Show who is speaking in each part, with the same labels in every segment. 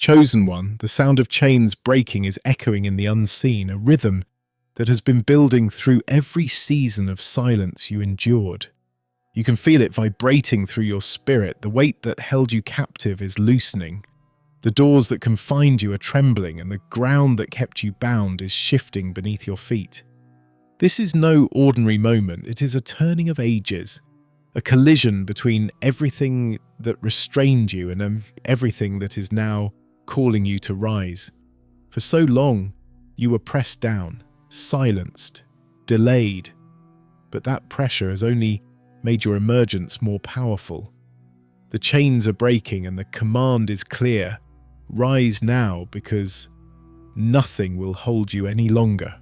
Speaker 1: Chosen one, the sound of chains breaking is echoing in the unseen, a rhythm that has been building through every season of silence you endured. You can feel it vibrating through your spirit. The weight that held you captive is loosening. The doors that confined you are trembling, and the ground that kept you bound is shifting beneath your feet. This is no ordinary moment. It is a turning of ages, a collision between everything that restrained you and everything that is now calling you to rise. For so long, you were pressed down, silenced, delayed, but that pressure has only made your emergence more powerful. The chains are breaking and the command is clear. Rise now, because nothing will hold you any longer.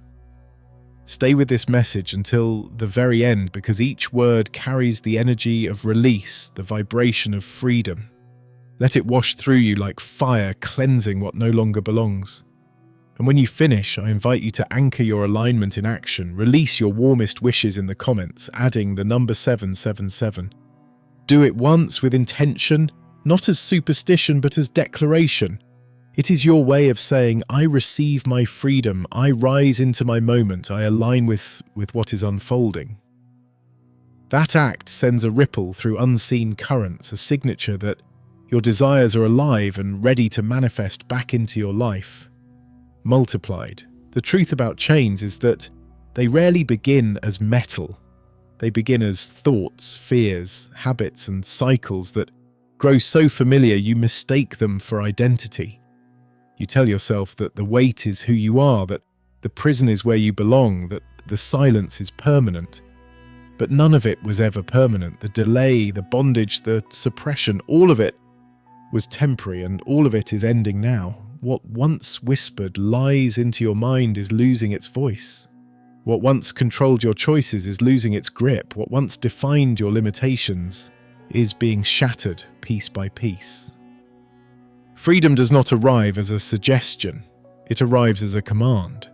Speaker 1: Stay with this message until the very end, because each word carries the energy of release, the vibration of freedom. Let it wash through you like fire, cleansing what no longer belongs. And when you finish, I invite you to anchor your alignment in action. Release your warmest wishes in the comments, adding the number 777. Do it once with intention, not as superstition but as declaration. It is your way of saying, I receive my freedom, I rise into my moment, I align with what is unfolding. That act sends a ripple through unseen currents, a signature that your desires are alive and ready to manifest back into your life. Multiplied. The truth about chains is that they rarely begin as metal. They begin as thoughts, fears, habits, and cycles that grow so familiar you mistake them for identity. You tell yourself that the weight is who you are, that the prison is where you belong, that the silence is permanent. But none of it was ever permanent. The delay, the bondage, the suppression, all of it was temporary, and all of it is ending now. What once whispered lies into your mind is losing its voice. What once controlled your choices is losing its grip. What once defined your limitations is being shattered piece by piece. Freedom does not arrive as a suggestion. It arrives as a command.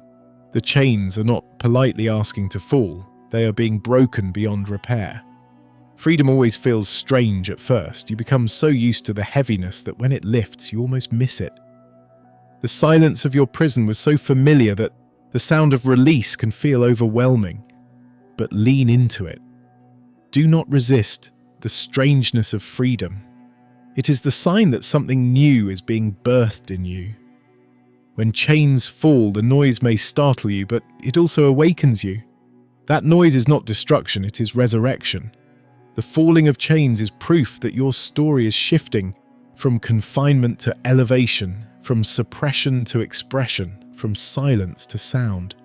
Speaker 1: The chains are not politely asking to fall. They are being broken beyond repair. Freedom always feels strange at first. You become so used to the heaviness that when it lifts, you almost miss it. The silence of your prison was so familiar that the sound of release can feel overwhelming. But lean into it. Do not resist the strangeness of freedom. It is the sign that something new is being birthed in you. When chains fall, the noise may startle you, but it also awakens you. That noise is not destruction, it is resurrection. The falling of chains is proof that your story is shifting from confinement to elevation, from suppression to expression, from silence to sound.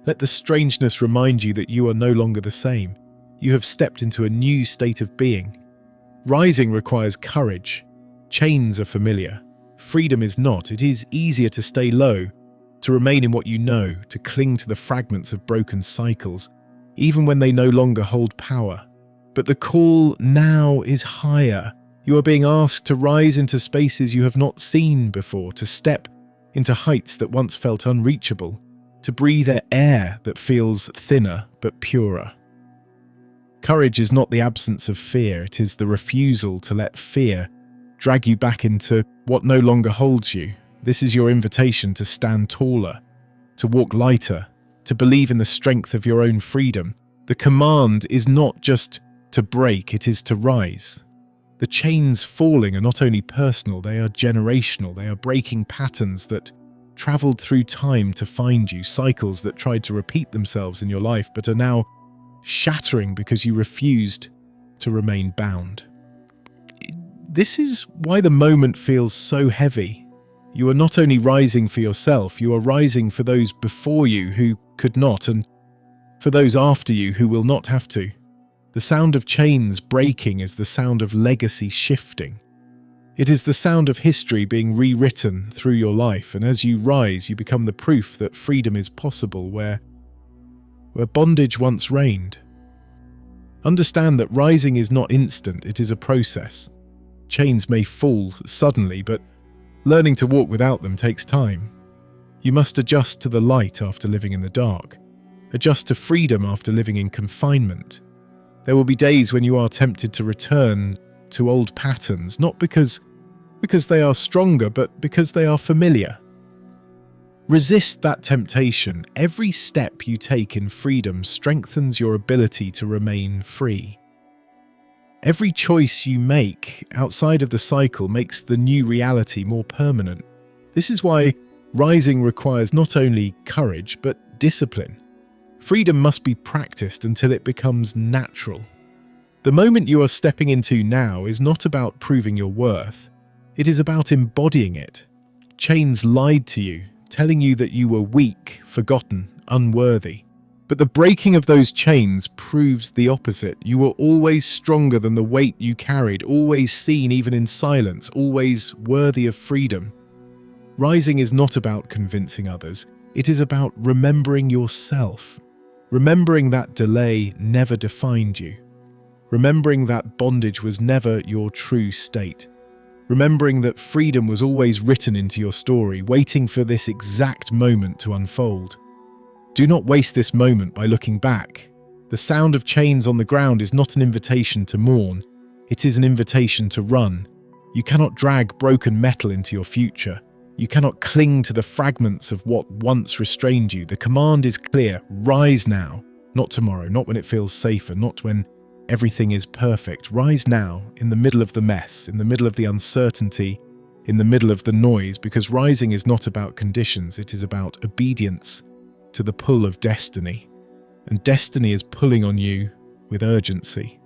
Speaker 1: Let the strangeness remind you that you are no longer the same. You have stepped into a new state of being. Rising requires courage. Chains are familiar. Freedom is not. It is easier to stay low, to remain in what you know, to cling to the fragments of broken cycles, even when they no longer hold power. But the call now is higher. You are being asked to rise into spaces you have not seen before, to step into heights that once felt unreachable, to breathe air that feels thinner but purer. Courage is not the absence of fear, it is the refusal to let fear drag you back into what no longer holds you. This is your invitation to stand taller, to walk lighter, to believe in the strength of your own freedom. The command is not just to break, it is to rise. The chains falling are not only personal, they are generational. They are breaking patterns that traveled through time to find you, cycles that tried to repeat themselves in your life but are now shattering because you refused to remain bound. This is why the moment feels so heavy. You are not only rising for yourself, you are rising for those before you who could not, and for those after you who will not have to. The sound of chains breaking is the sound of legacy shifting. It is the sound of history being rewritten through your life, and as you rise, you become the proof that freedom is possible where bondage once reigned. Understand that rising is not instant, it is a process. Chains may fall suddenly, but learning to walk without them takes time. You must adjust to the light after living in the dark, adjust to freedom after living in confinement. There will be days when you are tempted to return to old patterns, not because because they are stronger, but because they are familiar. Resist that temptation. Every step you take in freedom strengthens your ability to remain free. Every choice you make outside of the cycle makes the new reality more permanent. This is why rising requires not only courage, but discipline. Freedom must be practiced until it becomes natural. The moment you are stepping into now is not about proving your worth. It is about embodying it. Chains lied to you, telling you that you were weak, forgotten, unworthy. But the breaking of those chains proves the opposite. You were always stronger than the weight you carried, always seen even in silence, always worthy of freedom. Rising is not about convincing others. It is about remembering yourself. Remembering that delay never defined you. Remembering that bondage was never your true state. Remembering that freedom was always written into your story, waiting for this exact moment to unfold. Do not waste this moment by looking back. The sound of chains on the ground is not an invitation to mourn. It is an invitation to run. You cannot drag broken metal into your future. You cannot cling to the fragments of what once restrained you. The command is clear. Rise now. Not tomorrow, not when it feels safer, not when everything is perfect. Rise now, in the middle of the mess, in the middle of the uncertainty, in the middle of the noise, because rising is not about conditions. It is about obedience to the pull of destiny. And destiny is pulling on you with urgency.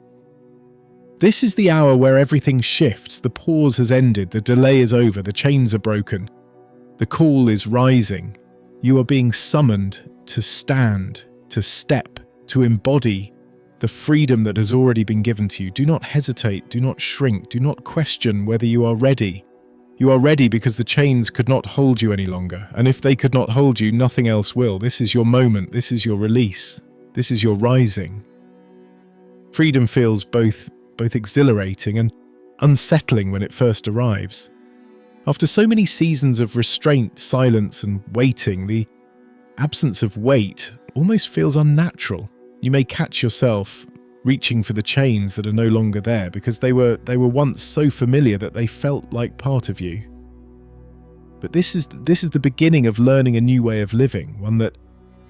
Speaker 1: This is the hour where everything shifts. The pause has ended. The delay is over. The chains are broken. The call is rising. You are being summoned to stand, to step, to embody the freedom that has already been given to you. Do not hesitate. Do not shrink. Do not question whether you are ready. You are ready because the chains could not hold you any longer. And if they could not hold you, nothing else will. This is your moment. This is your release. This is your rising. Freedom feels both exhilarating and unsettling when it first arrives. After so many seasons of restraint, silence, and waiting, the absence of weight almost feels unnatural. You may catch yourself reaching for the chains that are no longer there because they were once so familiar that they felt like part of you. But this is the beginning of learning a new way of living, one that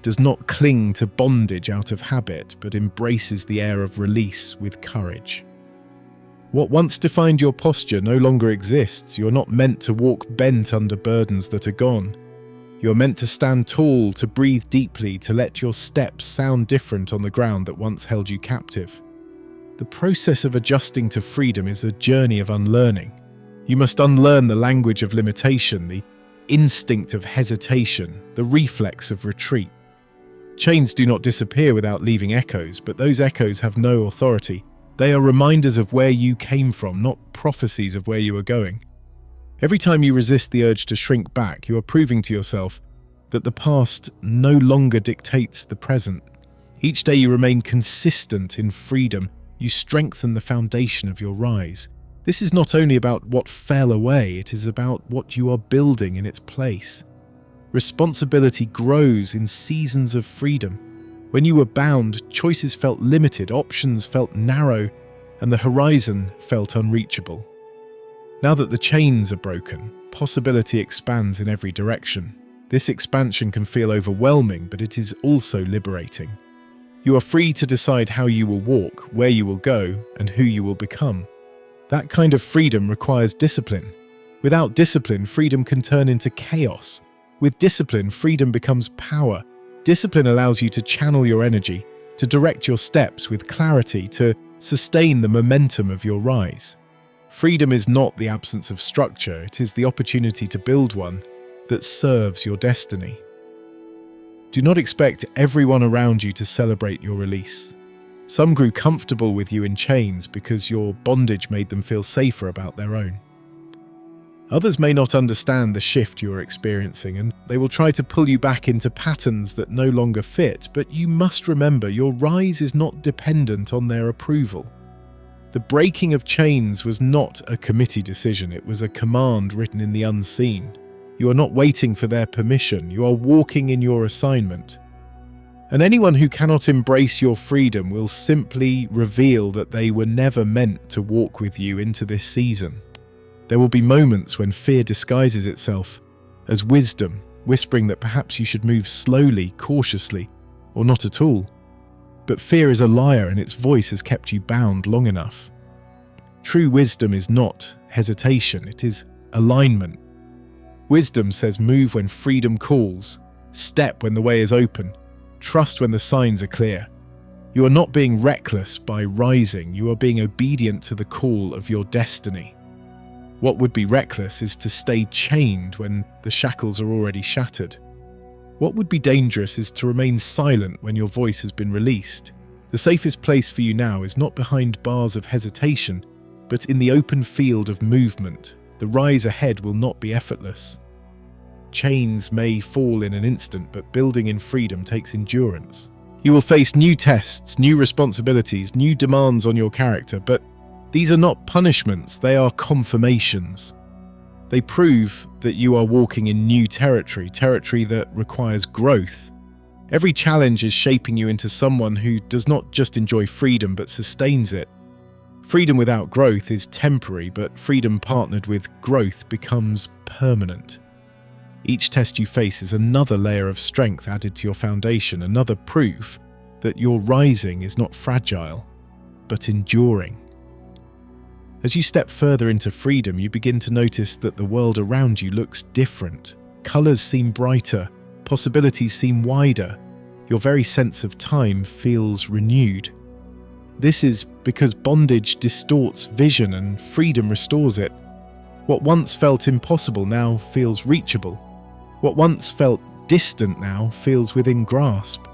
Speaker 1: does not cling to bondage out of habit, but embraces the air of release with courage. What once defined your posture no longer exists. You're not meant to walk bent under burdens that are gone. You're meant to stand tall, to breathe deeply, to let your steps sound different on the ground that once held you captive. The process of adjusting to freedom is a journey of unlearning. You must unlearn the language of limitation, the instinct of hesitation, the reflex of retreat. Chains do not disappear without leaving echoes, but those echoes have no authority. They are reminders of where you came from, not prophecies of where you are going. Every time you resist the urge to shrink back, you are proving to yourself that the past no longer dictates the present. Each day you remain consistent in freedom. You strengthen the foundation of your rise. This is not only about what fell away, it is about what you are building in its place. Responsibility grows in seasons of freedom. When you were bound, choices felt limited, options felt narrow, and the horizon felt unreachable. Now that the chains are broken, possibility expands in every direction. This expansion can feel overwhelming, but it is also liberating. You are free to decide how you will walk, where you will go, and who you will become. That kind of freedom requires discipline. Without discipline, freedom can turn into chaos. With discipline, freedom becomes power. Discipline allows you to channel your energy, to direct your steps with clarity, to sustain the momentum of your rise. Freedom is not the absence of structure, it is the opportunity to build one that serves your destiny. Do not expect everyone around you to celebrate your release. Some grew comfortable with you in chains because your bondage made them feel safer about their own. Others may not understand the shift you are experiencing, and they will try to pull you back into patterns that no longer fit, but you must remember your rise is not dependent on their approval. The breaking of chains was not a committee decision, it was a command written in the unseen. You are not waiting for their permission, you are walking in your assignment. And anyone who cannot embrace your freedom will simply reveal that they were never meant to walk with you into this season. There will be moments when fear disguises itself as wisdom, whispering that perhaps you should move slowly, cautiously, or not at all. But fear is a liar, and its voice has kept you bound long enough. True wisdom is not hesitation, it is alignment. Wisdom says move when freedom calls, step when the way is open, trust when the signs are clear. You are not being reckless by rising, you are being obedient to the call of your destiny. What would be reckless is to stay chained when the shackles are already shattered. What would be dangerous is to remain silent when your voice has been released. The safest place for you now is not behind bars of hesitation, but in the open field of movement. The rise ahead will not be effortless. Chains may fall in an instant, but building in freedom takes endurance. You will face new tests, new responsibilities, new demands on your character, but these are not punishments, they are confirmations. They prove that you are walking in new territory that requires growth. Every challenge is shaping you into someone who does not just enjoy freedom but sustains it. Freedom without growth is temporary, but freedom partnered with growth becomes permanent. Each test you face is another layer of strength added to your foundation, another proof that your rising is not fragile, but enduring. As you step further into freedom, you begin to notice that the world around you looks different. Colors seem brighter, possibilities seem wider. Your very sense of time feels renewed. This is because bondage distorts vision and freedom restores it. What once felt impossible now feels reachable. What once felt distant now feels within grasp.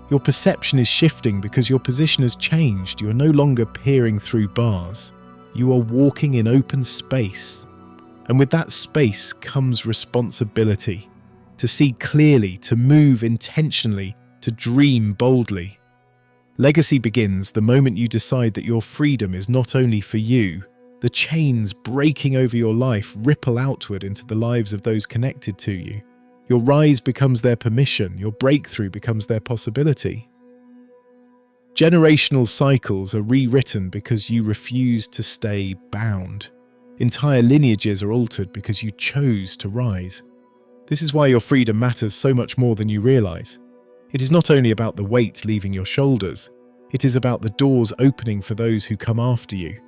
Speaker 1: Your perception is shifting because your position has changed. You are no longer peering through bars. You are walking in open space. And with that space comes responsibility. To see clearly, to move intentionally, to dream boldly. Legacy begins the moment you decide that your freedom is not only for you. The chains breaking over your life ripple outward into the lives of those connected to you. Your rise becomes their permission, your breakthrough becomes their possibility. Generational cycles are rewritten because you refuse to stay bound. Entire lineages are altered because you chose to rise. This is why your freedom matters so much more than you realize. It is not only about the weight leaving your shoulders, it is about the doors opening for those who come after you.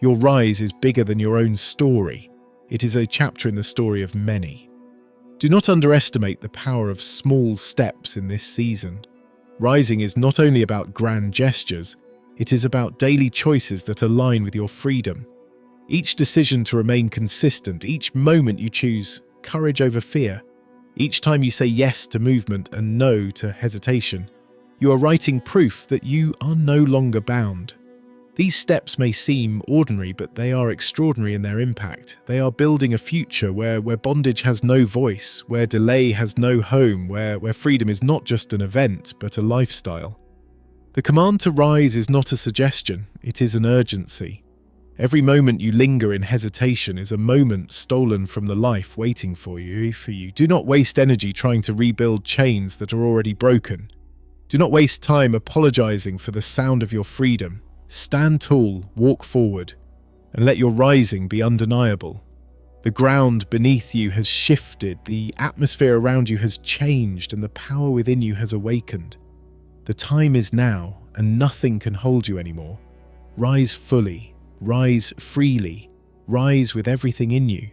Speaker 1: Your rise is bigger than your own story. It is a chapter in the story of many. Do not underestimate the power of small steps in this season. Rising is not only about grand gestures, it is about daily choices that align with your freedom. Each decision to remain consistent, each moment you choose courage over fear, each time you say yes to movement and no to hesitation, you are writing proof that you are no longer bound. These steps may seem ordinary, but they are extraordinary in their impact. They are building a future where bondage has no voice, where delay has no home, where freedom is not just an event, but a lifestyle. The command to rise is not a suggestion, it is an urgency. Every moment you linger in hesitation is a moment stolen from the life waiting for you. Do not waste energy trying to rebuild chains that are already broken. Do not waste time apologizing for the sound of your freedom. Stand tall, walk forward, and let your rising be undeniable. The ground beneath you has shifted, the atmosphere around you has changed, and the power within you has awakened. The time is now, and nothing can hold you anymore. Rise fully, rise freely, rise with everything in you.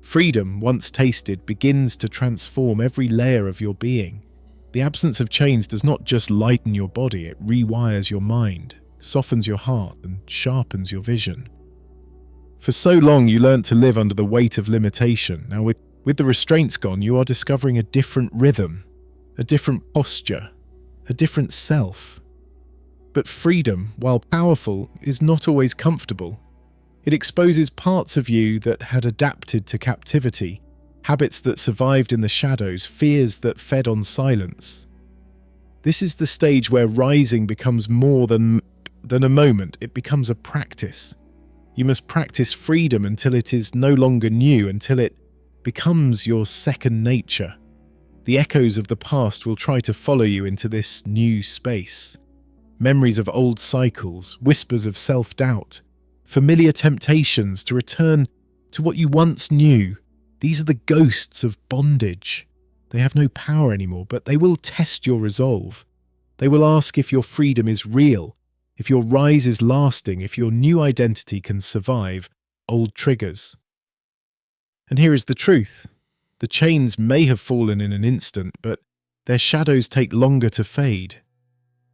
Speaker 1: Freedom, once tasted, begins to transform every layer of your being. The absence of chains does not just lighten your body, it rewires your mind, softens your heart, and sharpens your vision. For so long you learnt to live under the weight of limitation. Now with the restraints gone, you are discovering a different rhythm, a different posture, a different self. But freedom, while powerful, is not always comfortable. It exposes parts of you that had adapted to captivity, habits that survived in the shadows, fears that fed on silence. This is the stage where rising becomes more than a moment, it becomes a practice. You must practice freedom until it is no longer new, until it becomes your second nature. The echoes of the past will try to follow you into this new space. Memories of old cycles, whispers of self-doubt, familiar temptations to return to what you once knew. These are the ghosts of bondage. They have no power anymore, but they will test your resolve. They will ask if your freedom is real, if your rise is lasting, if your new identity can survive old triggers. And here is the truth. The chains may have fallen in an instant, but their shadows take longer to fade.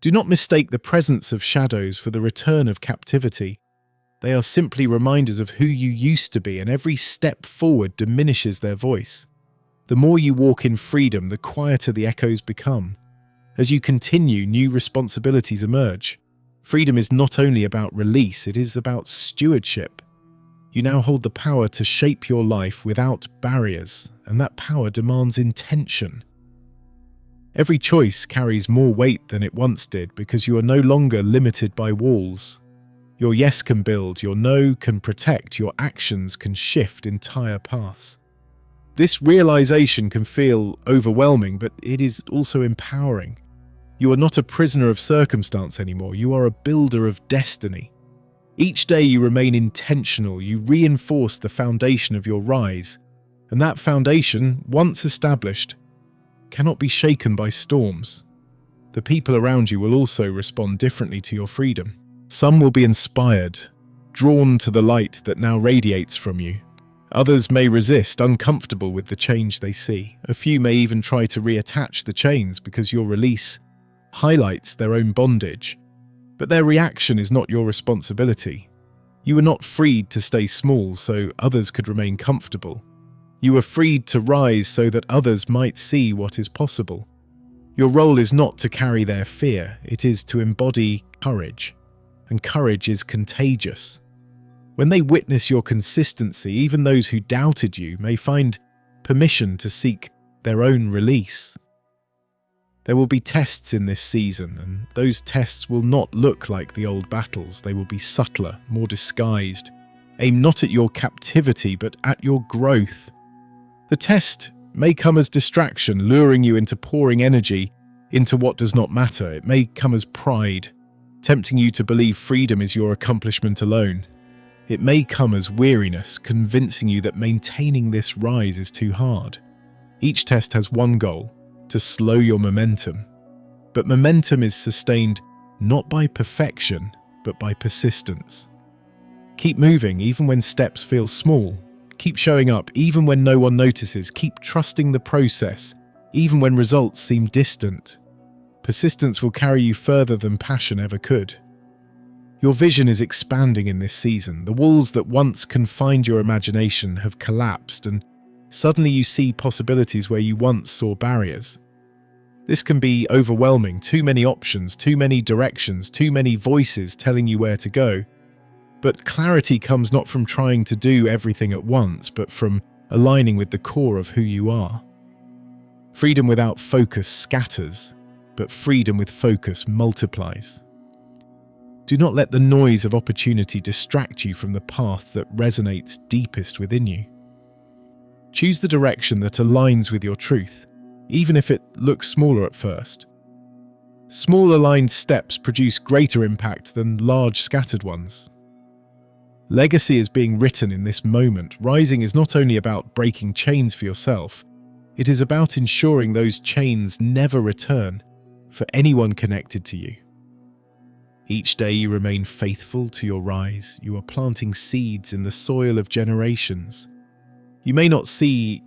Speaker 1: Do not mistake the presence of shadows for the return of captivity. They are simply reminders of who you used to be, and every step forward diminishes their voice. The more you walk in freedom, the quieter the echoes become. As you continue, new responsibilities emerge. Freedom is not only about release, it is about stewardship. You now hold the power to shape your life without barriers, and that power demands intention. Every choice carries more weight than it once did because you are no longer limited by walls. Your yes can build, your no can protect, your actions can shift entire paths. This realization can feel overwhelming, but it is also empowering. You are not a prisoner of circumstance anymore, you are a builder of destiny. Each day you remain intentional, you reinforce the foundation of your rise, and that foundation, once established, cannot be shaken by storms. The people around you will also respond differently to your freedom. Some will be inspired, drawn to the light that now radiates from you. Others may resist, uncomfortable with the change they see. A few may even try to reattach the chains because your release highlights their own bondage. But their reaction is not your responsibility. You were not freed to stay small so others could remain comfortable. You were freed to rise so that others might see what is possible. Your role is not to carry their fear, it is to embody courage. And courage is contagious. When they witness your consistency, even those who doubted you may find permission to seek their own release. There will be tests in this season, and those tests will not look like the old battles. They will be subtler, more disguised. Aim not at your captivity, but at your growth. The test may come as distraction, luring you into pouring energy into what does not matter. It may come as pride, tempting you to believe freedom is your accomplishment alone. It may come as weariness, convincing you that maintaining this rise is too hard. Each test has one goal: to slow your momentum. But momentum is sustained not by perfection, but by persistence. Keep moving even when steps feel small. Keep showing up even when no one notices. Keep trusting the process, even when results seem distant. Persistence will carry you further than passion ever could. Your vision is expanding in this season. The walls that once confined your imagination have collapsed, and suddenly you see possibilities where you once saw barriers. This can be overwhelming. Too many options, too many directions, too many voices telling you where to go. But clarity comes not from trying to do everything at once, but from aligning with the core of who you are. Freedom without focus scatters, but freedom with focus multiplies. Do not let the noise of opportunity distract you from the path that resonates deepest within you. Choose the direction that aligns with your truth, even if it looks smaller at first. Small aligned steps produce greater impact than large scattered ones. Legacy is being written in this moment. Rising is not only about breaking chains for yourself, it is about ensuring those chains never return for anyone connected to you. Each day you remain faithful to your rise. You are planting seeds in the soil of generations. You may not see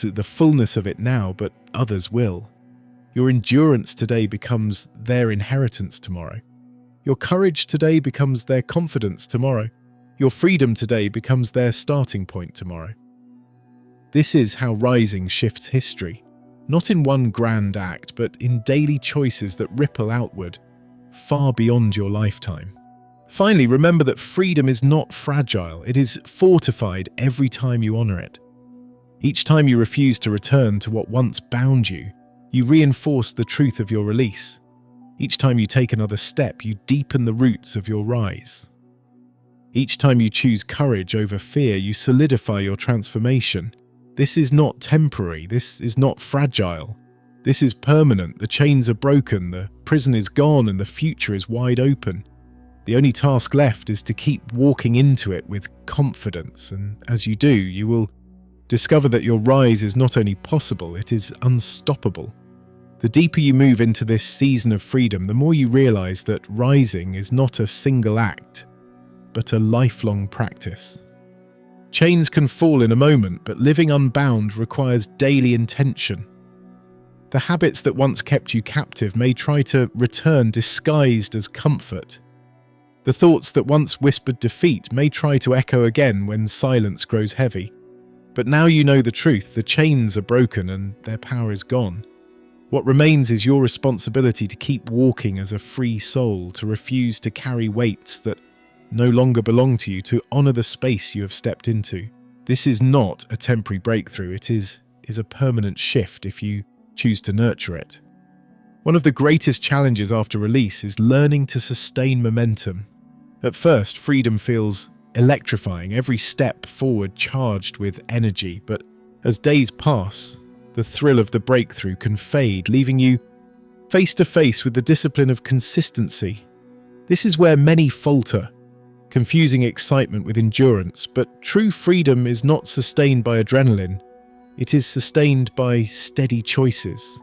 Speaker 1: the fullness of it now, but others will. Your endurance today becomes their inheritance tomorrow. Your courage today becomes their confidence tomorrow. Your freedom today becomes their starting point tomorrow. This is how rising shifts history, not in one grand act, but in daily choices that ripple outward, far beyond your lifetime. Finally, remember that freedom is not fragile. It is fortified every time you honor it. Each time you refuse to return to what once bound you, you reinforce the truth of your release. Each time you take another step, you deepen the roots of your rise. Each time you choose courage over fear, you solidify your transformation. This is not temporary. This is not fragile. This is permanent. The chains are broken, the prison is gone, and the future is wide open. The only task left is to keep walking into it with confidence, and as you do, you will discover that your rise is not only possible, it is unstoppable. The deeper you move into this season of freedom, the more you realize that rising is not a single act, but a lifelong practice. Chains can fall in a moment, but living unbound requires daily intention. The habits that once kept you captive may try to return disguised as comfort. The thoughts that once whispered defeat may try to echo again when silence grows heavy. But now you know the truth, the chains are broken and their power is gone. What remains is your responsibility to keep walking as a free soul, to refuse to carry weights that no longer belong to you, to honor the space you have stepped into. This is not a temporary breakthrough, it is a permanent shift if you choose to nurture it. One of the greatest challenges after release is learning to sustain momentum. At first, freedom feels electrifying, every step forward charged with energy, but as days pass, the thrill of the breakthrough can fade, leaving you face to face with the discipline of consistency. This is where many falter, confusing excitement with endurance, but true freedom is not sustained by adrenaline. It is sustained by steady choices.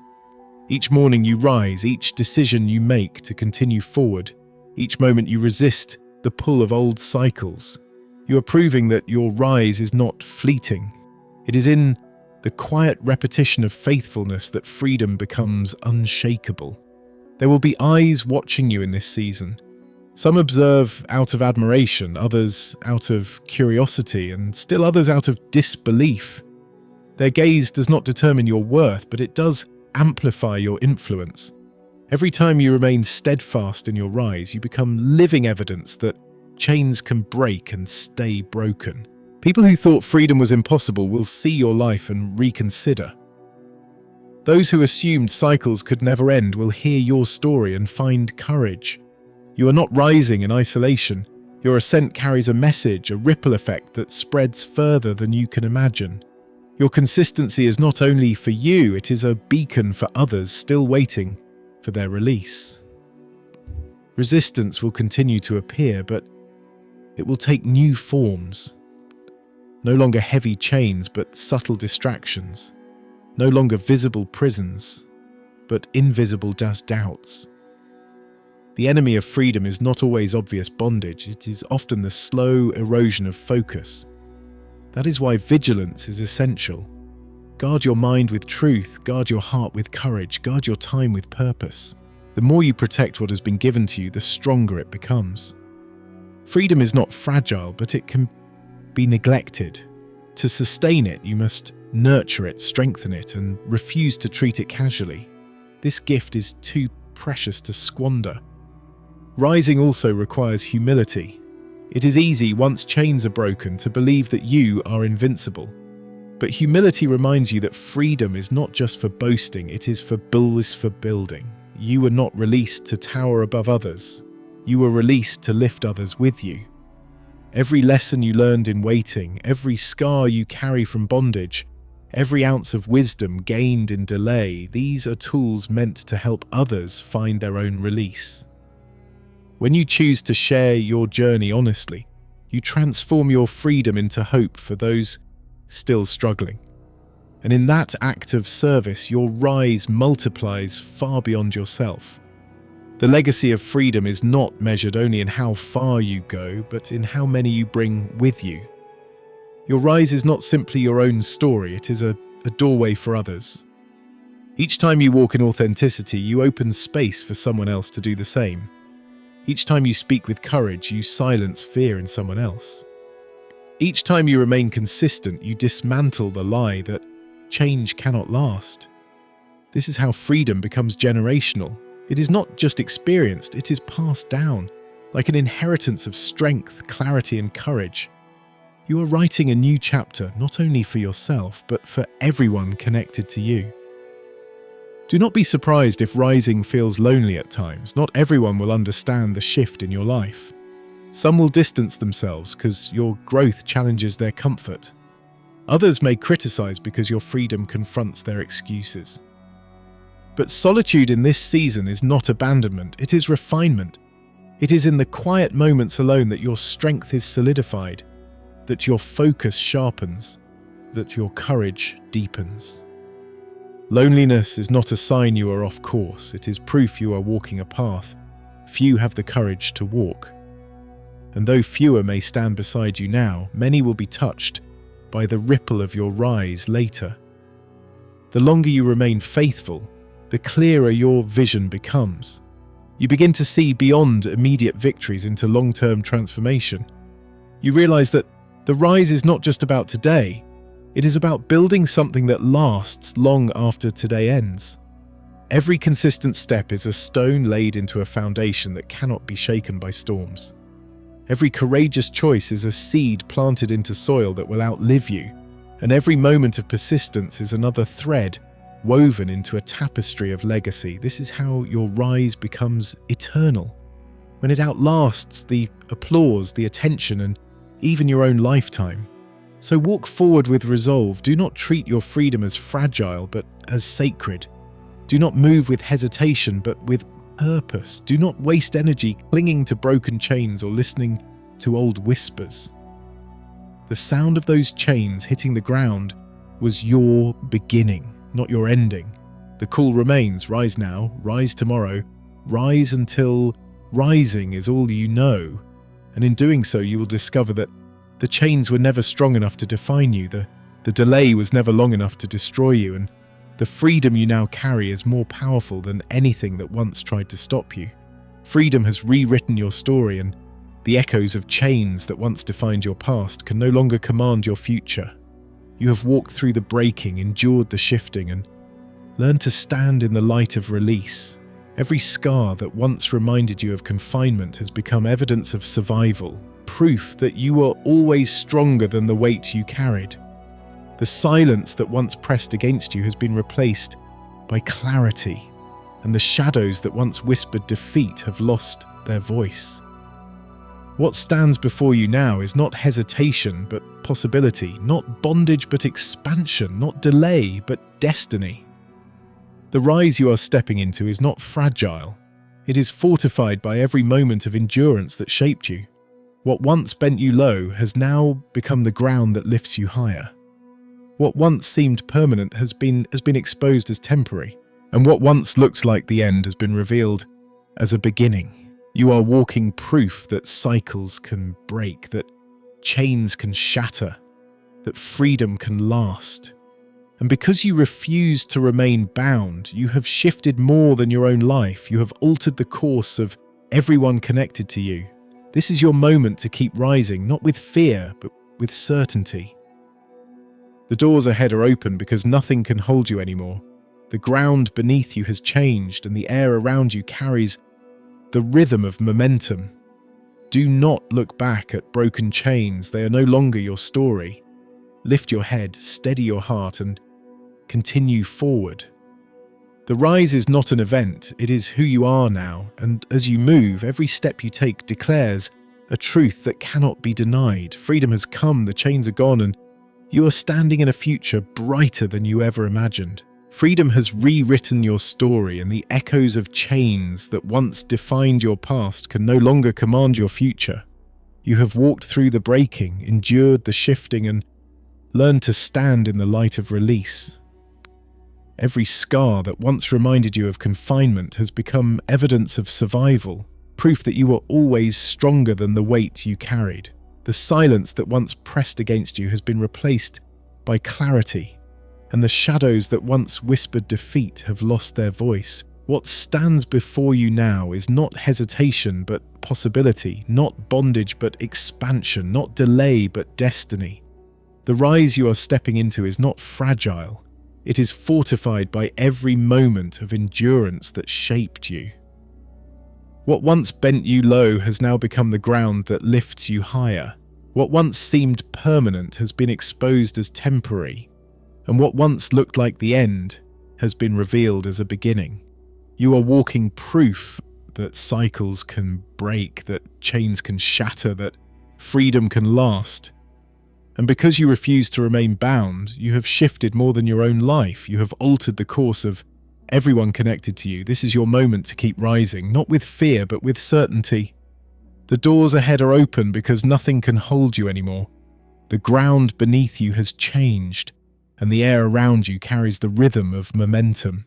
Speaker 1: Each morning you rise, each decision you make to continue forward, each moment you resist the pull of old cycles. You are proving that your rise is not fleeting. It is in the quiet repetition of faithfulness that freedom becomes unshakable. There will be eyes watching you in this season. Some observe out of admiration, others out of curiosity, and still others out of disbelief. Their gaze does not determine your worth, but it does amplify your influence. Every time you remain steadfast in your rise, you become living evidence that chains can break and stay broken. People who thought freedom was impossible will see your life and reconsider. Those who assumed cycles could never end will hear your story and find courage. You are not rising in isolation. Your ascent carries a message, a ripple effect that spreads further than you can imagine. Your consistency is not only for you, it is a beacon for others still waiting for their release. Resistance will continue to appear, but it will take new forms. No longer heavy chains, but subtle distractions. No longer visible prisons, but invisible doubts. The enemy of freedom is not always obvious bondage, it is often the slow erosion of focus. That is why vigilance is essential. Guard your mind with truth, guard your heart with courage, guard your time with purpose. The more you protect what has been given to you, the stronger it becomes. Freedom is not fragile, but it can be neglected. To sustain it, you must nurture it, strengthen it, and refuse to treat it casually. This gift is too precious to squander. Rising also requires humility. It is easy, once chains are broken, to believe that you are invincible. But humility reminds you that freedom is not just for boasting, it is for building. You were not released to tower above others. You were released to lift others with you. Every lesson you learned in waiting, every scar you carry from bondage, every ounce of wisdom gained in delay, these are tools meant to help others find their own release. When you choose to share your journey honestly, you transform your freedom into hope for those still struggling. And in that act of service, your rise multiplies far beyond yourself. The legacy of freedom is not measured only in how far you go, but in how many you bring with you. Your rise is not simply your own story, it is a doorway for others. Each time you walk in authenticity, you open space for someone else to do the same. Each time you speak with courage, you silence fear in someone else. Each time you remain consistent, you dismantle the lie that change cannot last. This is how freedom becomes generational. It is not just experienced, it is passed down, like an inheritance of strength, clarity, and courage. You are writing a new chapter, not only for yourself, but for everyone connected to you. Do not be surprised if rising feels lonely at times. Not everyone will understand the shift in your life. Some will distance themselves because your growth challenges their comfort. Others may criticize because your freedom confronts their excuses. But solitude in this season is not abandonment, it is refinement. It is in the quiet moments alone that your strength is solidified, that your focus sharpens, that your courage deepens. Loneliness is not a sign you are off course, it is proof you are walking a path few have the courage to walk. And though fewer may stand beside you now, many will be touched by the ripple of your rise later. The longer you remain faithful, the clearer your vision becomes. You begin to see beyond immediate victories into long-term transformation. You realize that the rise is not just about today, it is about building something that lasts long after today ends. Every consistent step is a stone laid into a foundation that cannot be shaken by storms. Every courageous choice is a seed planted into soil that will outlive you, and every moment of persistence is another thread woven into a tapestry of legacy. This is how your rise becomes eternal, when it outlasts the applause, the attention, and even your own lifetime. So walk forward with resolve. Do not treat your freedom as fragile, but as sacred. Do not move with hesitation, but with purpose. Do not waste energy clinging to broken chains or listening to old whispers. The sound of those chains hitting the ground was your beginning, not your ending. The call remains: rise now, rise tomorrow, rise until rising is all you know. And in doing so, you will discover that the chains were never strong enough to define you, the delay was never long enough to destroy you, and the freedom you now carry is more powerful than anything that once tried to stop you. Freedom has rewritten your story, and the echoes of chains that once defined your past can no longer command your future. You have walked through the breaking, endured the shifting, and learned to stand in the light of release. Every scar that once reminded you of confinement has become evidence of survival, proof that you were always stronger than the weight you carried. The silence that once pressed against you has been replaced by clarity, and the shadows that once whispered defeat have lost their voice. What stands before you now is not hesitation but possibility, not bondage but expansion, not delay but destiny. The rise you are stepping into is not fragile. It is fortified by every moment of endurance that shaped you. What once bent you low has now become the ground that lifts you higher. What once seemed permanent has been exposed as temporary, and what once looked like the end has been revealed as a beginning. You are walking proof that cycles can break, that chains can shatter, that freedom can last. And because you refuse to remain bound, you have shifted more than your own life. You have altered the course of everyone connected to you. This is your moment to keep rising, not with fear, but with certainty. The doors ahead are open because nothing can hold you anymore. The ground beneath you has changed, and the air around you carries the rhythm of momentum. Do not look back at broken chains. They are no longer your story. Lift your head, steady your heart, and continue forward. The rise is not an event, it is who you are now, and as you move, every step you take declares a truth that cannot be denied. Freedom has come, the chains are gone, and you are standing in a future brighter than you ever imagined. Freedom has rewritten your story, and the echoes of chains that once defined your past can no longer command your future. You have walked through the breaking, endured the shifting, and learned to stand in the light of release. Every scar that once reminded you of confinement has become evidence of survival, proof that you were always stronger than the weight you carried. The silence that once pressed against you has been replaced by clarity, and the shadows that once whispered defeat have lost their voice. What stands before you now is not hesitation but possibility, not bondage but expansion, not delay but destiny. The rise you are stepping into is not fragile. It is fortified by every moment of endurance that shaped you. What once bent you low has now become the ground that lifts you higher. What once seemed permanent has been exposed as temporary, and what once looked like the end has been revealed as a beginning. You are walking proof that cycles can break, that chains can shatter, that freedom can last. And because you refuse to remain bound, you have shifted more than your own life. You have altered the course of everyone connected to you. This is your moment to keep rising, not with fear, but with certainty. The doors ahead are open because nothing can hold you anymore. The ground beneath you has changed, and the air around you carries the rhythm of momentum.